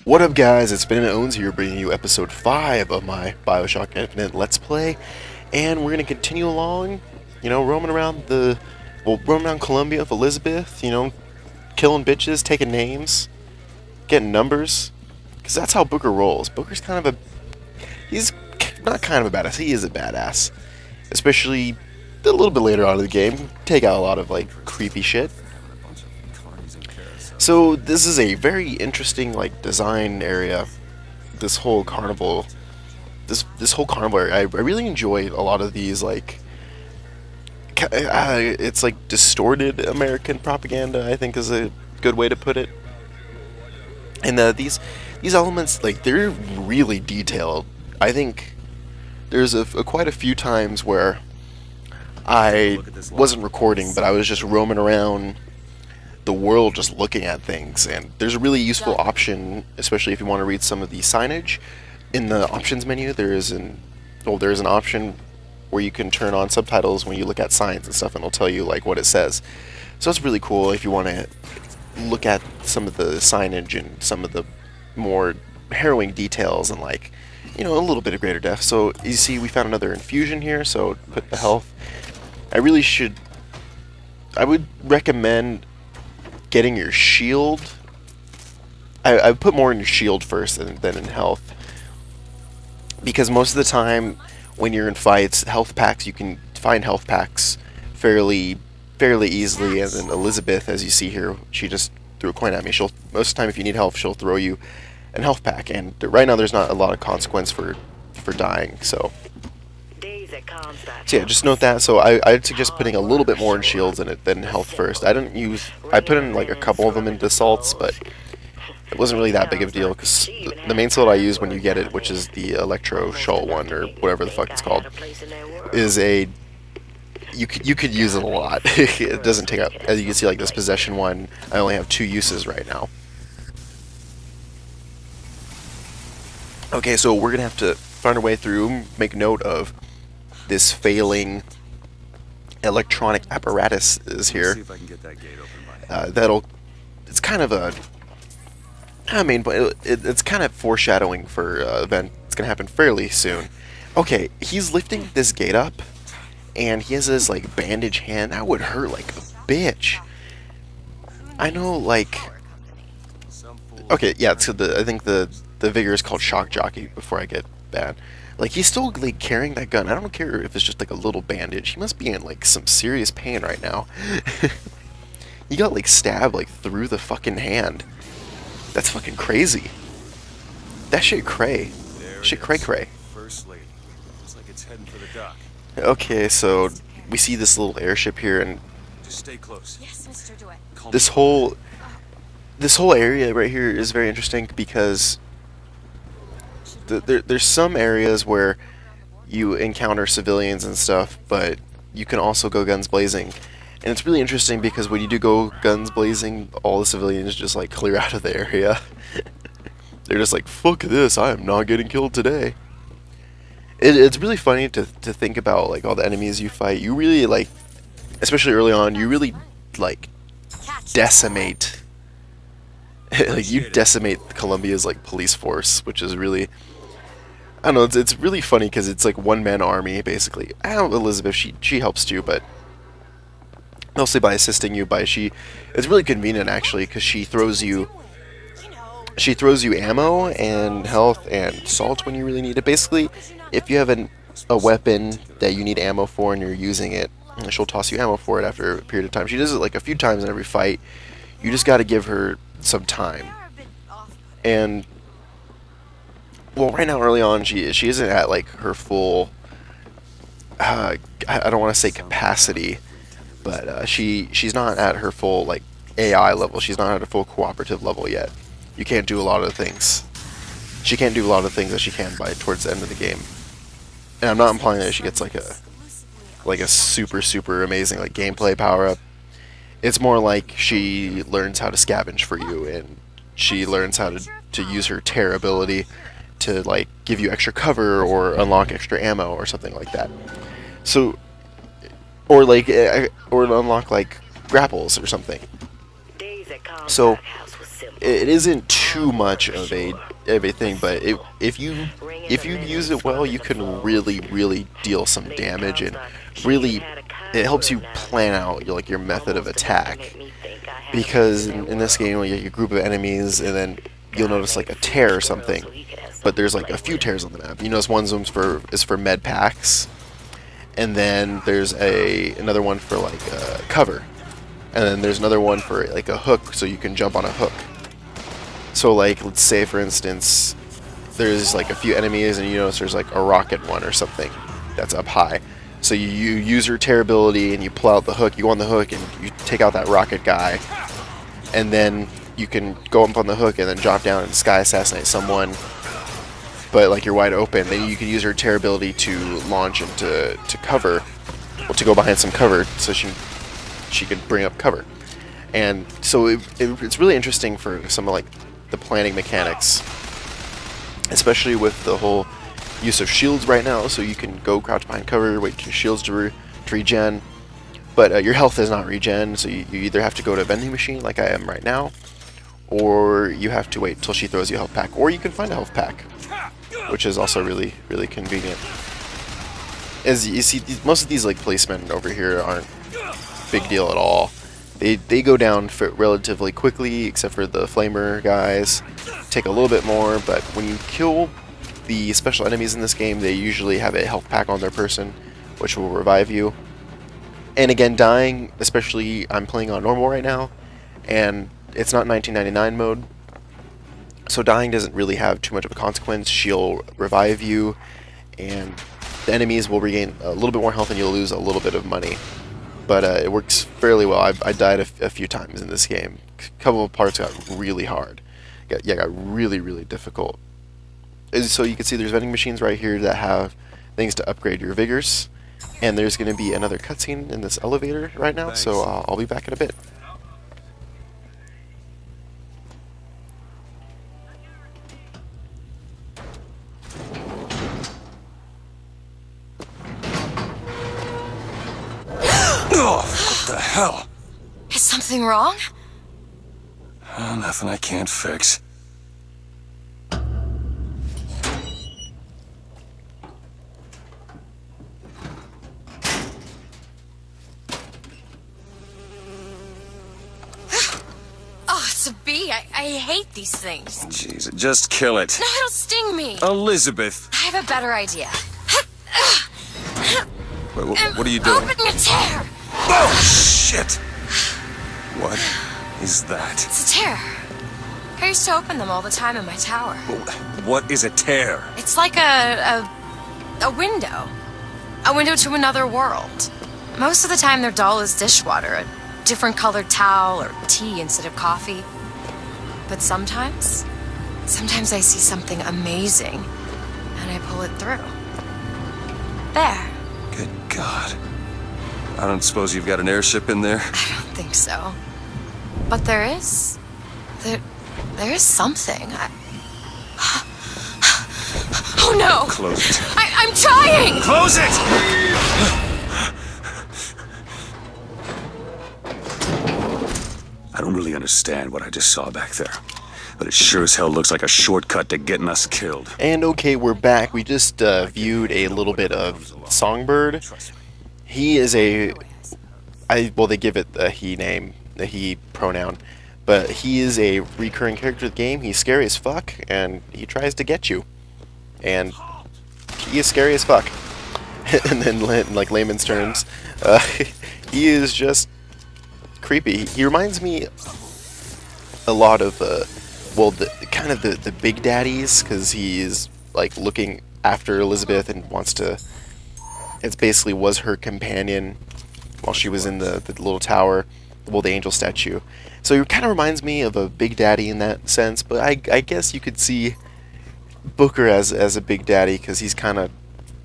What up, guys? It's Bananaowns here, bringing you episode 5 of my Bioshock Infinite Let's Play, and we're gonna continue along, roaming around roaming around Columbia with Elizabeth, killing bitches, taking names, getting numbers, because that's how Booker rolls. Booker's he's not kind of a badass, he is a badass, especially a little bit later on in the game, take out a lot of, creepy shit. So this is a very interesting design area. This whole carnival, this whole carnival area. I really enjoy a lot of these it's like distorted American propaganda, I think is a good way to put it. And these elements, they're really detailed. I think there's quite a few times where I wasn't recording, but I was just roaming around the world just looking at things, and there's a really useful option, especially if you want to read some of the signage. In the options menu, there's an option where you can turn on subtitles when you look at signs and stuff, and it'll tell you what it says. So it's really cool if you want to look at some of the signage and some of the more harrowing details and a little bit of greater depth. So you see we found another infusion here, so put the health. I would recommend getting your shield. I put more in your shield first than in health, because most of the time when you're in fights, health packs, you can find health packs fairly easily. And then Elizabeth, as you see here, she just threw a coin at me. Most of the time if you need health, she'll throw you an health pack, and right now there's not a lot of consequence for dying, so yeah, just note that. So I'd suggest putting a little bit more in shields in it than health first. I put in a couple of them into assaults, but it wasn't really that big of a deal, because the main sword I use when you get it, which is the Electro Shawl one, or whatever the fuck it's called, is you could use it a lot. It doesn't take up, as you can see, this possession one, I only have 2 uses right now. Okay, so we're gonna have to find our way through, make note of this failing electronic apparatus is here. It's kind of it's kind of foreshadowing for an event that's gonna happen fairly soon. Okay, he's lifting this gate up, and he has this bandage hand. That would hurt like a bitch. I know, okay, yeah. So I think the vigor is called shock jockey. Before I get bad. He's still carrying that gun. I don't care if it's just a little bandage. He must be in some serious pain right now. He got stabbed through the fucking hand. That's fucking crazy. That shit cray. Shit cray cray. First lady. Looks like it's heading for the dock. Okay, so we see this little airship here, and just stay close. Yes, Mr. Dewitt. This whole area right here is very interesting, because there's some areas where you encounter civilians and stuff, but you can also go guns blazing. And it's really interesting, because when you do go guns blazing, all the civilians just clear out of the area. They're just fuck this, I am not getting killed today. It's really funny to think about all the enemies you fight. You really especially early on, you really decimate you decimate Columbia's police force, which is really, I don't know, it's really funny, because it's one-man army, basically. I don't know, Elizabeth, she helps too, but mostly by assisting you. It's really convenient, actually, because she throws you ammo and health and salt when you really need it. Basically, if you have a weapon that you need ammo for and you're using it, she'll toss you ammo for it after a period of time. She does it a few times in every fight. You just got to give her some time. And well, right now, early on, she isn't at her full, I don't want to say capacity, but she's not at her full AI level. She's not at a full cooperative level yet. You can't do a lot of things. She can't do a lot of things that she can by towards the end of the game. And I'm not implying that she gets a super amazing gameplay power up. It's more she learns how to scavenge for you, and she learns how to use her tear ability to give you extra cover or unlock extra ammo or something like that. So, or unlock grapples or something. So it isn't too much of a thing, but if you use it well, you can really deal some damage, and really it helps you plan out your method of attack. Because in this game, you have a group of enemies, and then you'll notice like a tear or something, but there's like a few tears on the map. You notice one of them is for med packs, and then there's another one for like cover, and then there's another one for like a hook, so you can jump on a hook. So like, let's say for instance, there's like a few enemies, and you notice there's like a rocket one or something that's up high. So you use your tear ability, and you pull out the hook, you go on the hook, and you take out that rocket guy, and then you can go up on the hook and then drop down and sky assassinate someone, but like you're wide open. Then you can use your tear ability to launch into cover, well, to go behind some cover, so she can bring up cover. And so it's really interesting for some of like the planning mechanics, especially with the whole use of shields right now. So you can go crouch behind cover, wait for your shields to regen, but your health is not regen, so you either have to go to a vending machine like I am right now, or you have to wait till she throws you a health pack, or you can find a health pack, which is also really convenient. As you see, most of these like placemen over here aren't big deal at all. They go down relatively quickly, except for the flamer guys. Take a little bit more, but when you kill the special enemies in this game, they usually have a health pack on their person, which will revive you. And again, dying, especially I'm playing on normal right now, and it's not 1999 mode, so dying doesn't really have too much of a consequence. She'll revive you, and the enemies will regain a little bit more health, and you'll lose a little bit of money. But it works fairly well. I died a few times in this game. A couple of parts got really hard. Got really difficult. So you can see there's vending machines right here that have things to upgrade your vigors. And there's going to be another cutscene in this elevator right now, Thanks. so I'll be back in a bit. What the hell? Is something wrong? Nothing I can't fix. Oh, it's a bee. I hate these things. Jeez, just kill it. No, it'll sting me. Elizabeth! I have a better idea. Wait, what are you doing? Open your tear! Oh, shit! What is that? It's a tear. I used to open them all the time in my tower. What is a tear? It's like a window. A window to another world. Most of the time they're dull as dishwater, a different colored towel or tea instead of coffee. But sometimes I see something amazing, and I pull it through. There. Good God. I don't suppose you've got an airship in there? I don't think so. But there is. There is something. Oh no! Close it. I'm trying! Close it! I don't really understand what I just saw back there, but it sure as hell looks like a shortcut to getting us killed. And okay, we're back. We just viewed a little bit of Songbird. He is well, they give it a he name, a he pronoun, but he is a recurring character of the game. He's scary as fuck, and he tries to get you. And he is scary as fuck. And then, like layman's terms, he is just creepy. He reminds me a lot of, well, kind of the big daddies, because he is like looking after Elizabeth and wants to. It's basically was her companion while she was in the little tower, well, the angel statue. So he kind of reminds me of a big daddy in that sense, but I guess you could see Booker as a big daddy, because he's kind of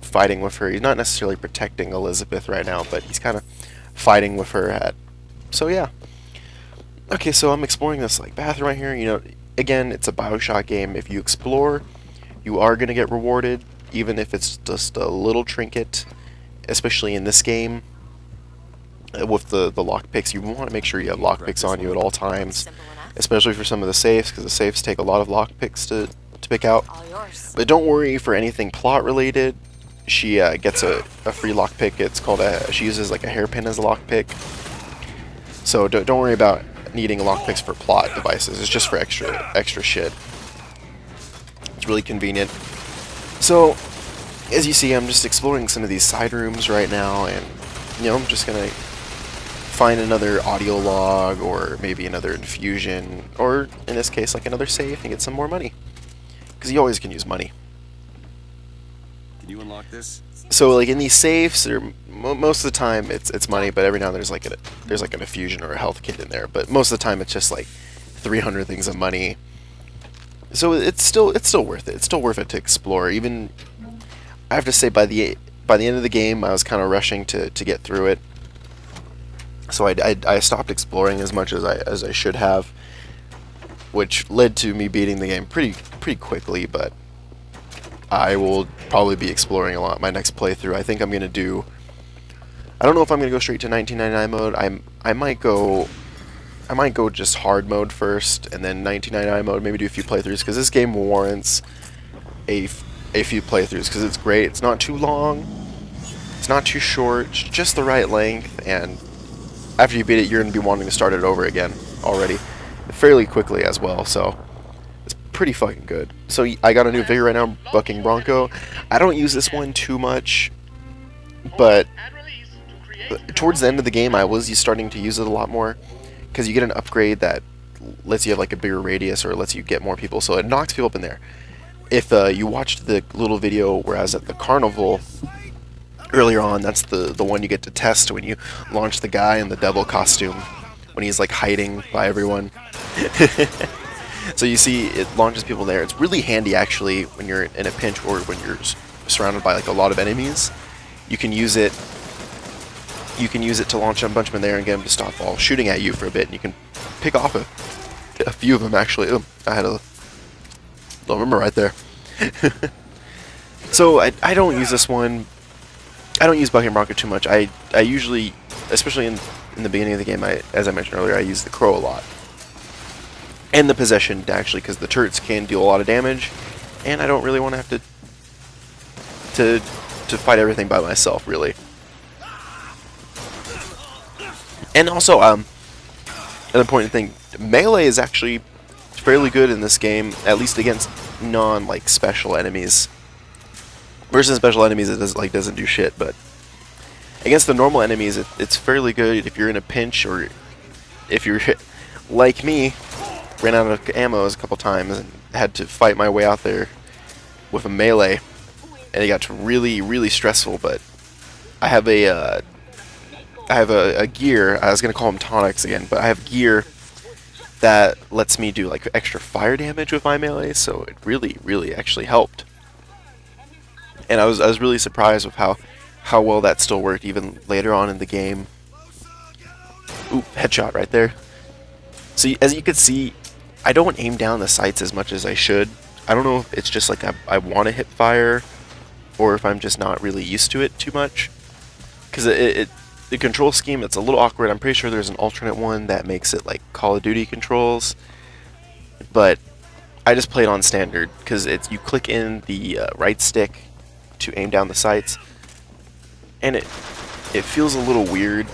fighting with her. He's not necessarily protecting Elizabeth right now, but he's kind of fighting with her so yeah. Okay, so I'm exploring this like bathroom right here. You know, again, it's a Bioshock game. If you explore, you are going to get rewarded, even if it's just a little trinket, especially in this game. with the lockpicks. You want to make sure you have lockpicks on you at all times, Simple enough. especially for some of the safes, because the safes take a lot of lockpicks to pick out. All yours. But don't worry for anything plot related. She gets a free lockpick. It's called she uses like a hairpin as a lockpick. So don't worry about needing lockpicks for plot devices. It's just for extra shit. It's really convenient. So as you see, I'm just exploring some of these side rooms right now, and I'm just gonna find another audio log, or maybe another infusion, or in this case, like another safe, and get some more money. Because you always can use money. Can you unlock this? So like in these safes, most of the time it's money, but every now and then there's like an infusion or a health kit in there. But most of the time it's just like 300 things of money. So it's still worth it. It's still worth it to explore. Even I have to say, by the end of the game, I was kind of rushing to get through it. So I stopped exploring as much as I should have, which led to me beating the game pretty quickly. But I will probably be exploring a lot my next playthrough. I think I'm gonna do. I don't know if I'm gonna go straight to 1999 mode. I might go just hard mode first, and then 1999 mode. Maybe do a few playthroughs, because this game warrants a few playthroughs, because it's great. It's not too long. It's not too short. It's just the right length, and after you beat it, you're gonna be wanting to start it over again already, fairly quickly as well. So it's pretty fucking good. So I got a new vigor right now, Bucking Bronco. I don't use this one too much, but towards the end of the game, I was starting to use it a lot more, because you get an upgrade that lets you have like a bigger radius, or lets you get more people. So it knocks people up in there. If you watched the little video where I was at the carnival earlier on, that's the one you get to test when you launch the guy in the devil costume, when he's like hiding by everyone. So you see it launches people there. It's really handy actually when you're in a pinch, or when you're surrounded by like a lot of enemies. You can use it to launch a bunch of them there and get them to stop all shooting at you for a bit, and you can pick off a few of them actually. Oh, I had a little rumor right there. So I don't use this one. I don't use Bucking Bronco too much. I usually, especially in the beginning of the game, as I mentioned earlier, I use the Crow a lot. And the Possession, actually, because the turrets can deal a lot of damage, and I don't really want to have to fight everything by myself, really. And also, an important thing, melee is actually fairly good in this game, at least against special enemies. Versus special enemies, it doesn't do shit, but against the normal enemies, it's fairly good if you're in a pinch, or if you're like me, ran out of ammo a couple times and had to fight my way out there with a melee, and it got really, really stressful. But I have a gear. I was gonna call them tonics again, but I have gear that lets me do like extra fire damage with my melee, so it really, really actually helped. And I was really surprised with how well that still worked even later on in the game. Ooh, headshot right there. So as you can see, I don't aim down the sights as much as I should. I don't know if it's just like I want to hip fire, or if I'm just not really used to it too much. Because the control scheme, it's a little awkward. I'm pretty sure there's an alternate one that makes it like Call of Duty controls, but I just play it on standard, because you click in the right stick to aim down the sights, and it feels a little weird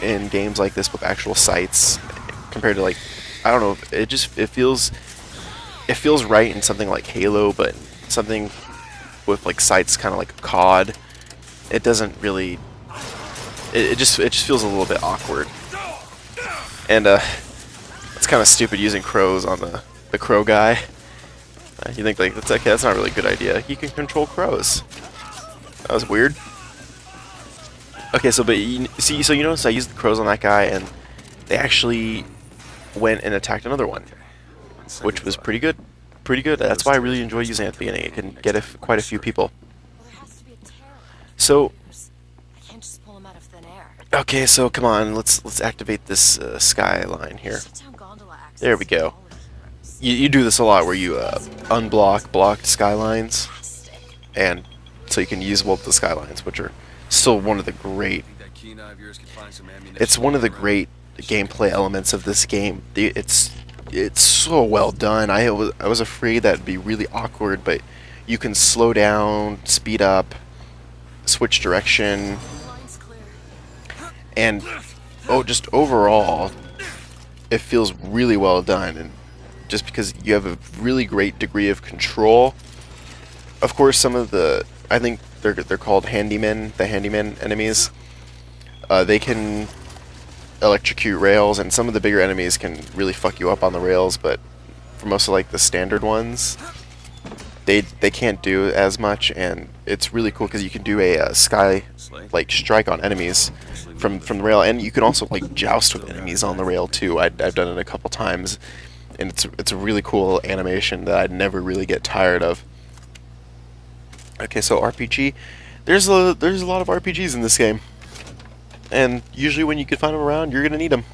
in games like this with actual sights compared to, like, I don't know, it feels right in something like Halo, but something with like sights kind of like a COD, it doesn't really, it just feels a little bit awkward. And it's kind of stupid using crows on the crow guy. You think like that's not really a good idea. You can control crows. That was weird. Okay, so so you notice I used the crows on that guy, and they actually went and attacked another one, which was pretty good. Pretty good. That's why I really enjoy using it at the beginning. It can get quite a few people. So, okay, so come on, let's activate this skyline here. There we go. You do this a lot, where you unblock blocked skylines, and so you can use both the skylines, which are still one of the great It's one of the great gameplay elements of this game. It's so well done. I was afraid that would be really awkward, but you can slow down, speed up, switch direction, and just overall, it feels really well done. And just because you have a really great degree of control. Of course, some of I think they're called handymen, the handyman enemies. They can electrocute rails, and some of the bigger enemies can really fuck you up on the rails. But for most of like the standard ones, they can't do as much, and it's really cool because you can do a sky like strike on enemies from the rail, and you can also like joust with enemies on the rail too. I've done it a couple times, and it's a really cool animation that I'd never really get tired of. Okay, so RPG. There's a lot of RPGs in this game, and usually when you can find them around, you're gonna need them.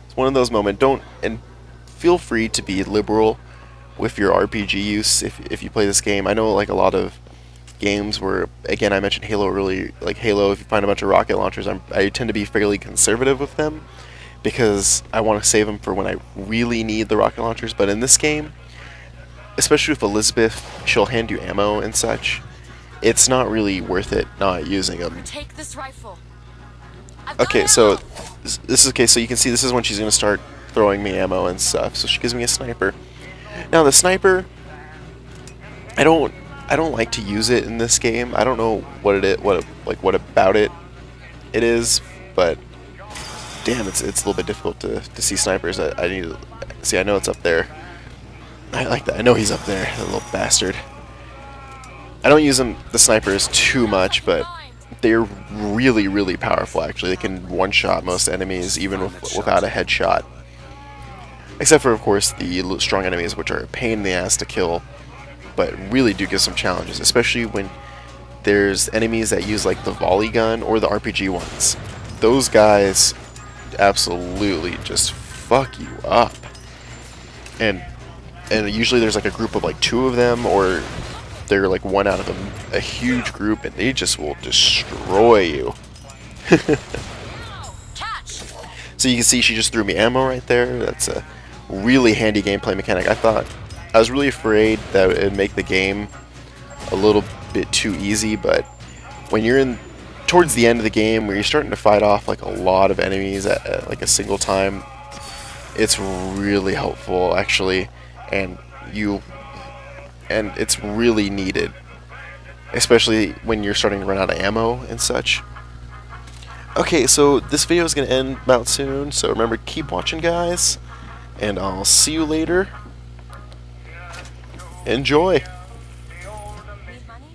It's one of those moments. And feel free to be liberal with your RPG use if you play this game. I know like a lot of games where, again, I mentioned Halo earlier. Like Halo, if you find a bunch of rocket launchers, I tend to be fairly conservative with them because I want to save them for when I really need the rocket launchers. But in this game, especially with Elizabeth, she'll hand you ammo and such. It's not really worth it not using them. Take this rifle. Okay, so this is okay. So you can see this is when she's gonna start throwing me ammo and stuff. So she gives me a sniper. Now the sniper, I don't like to use it in this game. I don't know what about it is, but damn, it's a little bit difficult to see snipers. I need to see. I know it's up there. I like that. I know he's up there, that little bastard. I don't use the snipers too much, but they're really, really powerful. Actually, they can one-shot most enemies even without a headshot. Except for, of course, the strong enemies, which are a pain in the ass to kill, but really do give some challenges, especially when there's enemies that use like the volley gun or the RPG ones. Those guys absolutely just fuck you up. And usually there's like a group of like 2 of them, or they're like one out of a huge group, and they just will destroy you. So you can see she just threw me ammo right there. That's a really handy gameplay mechanic. I was really afraid that it would make the game a little bit too easy, but when you're towards the end of the game, where you're starting to fight off like a lot of enemies at like a single time, it's really helpful actually, and it's really needed, especially when you're starting to run out of ammo and such. Okay, so this video is going to end about soon, so remember, keep watching, guys, and I'll see you later. Enjoy! Need money?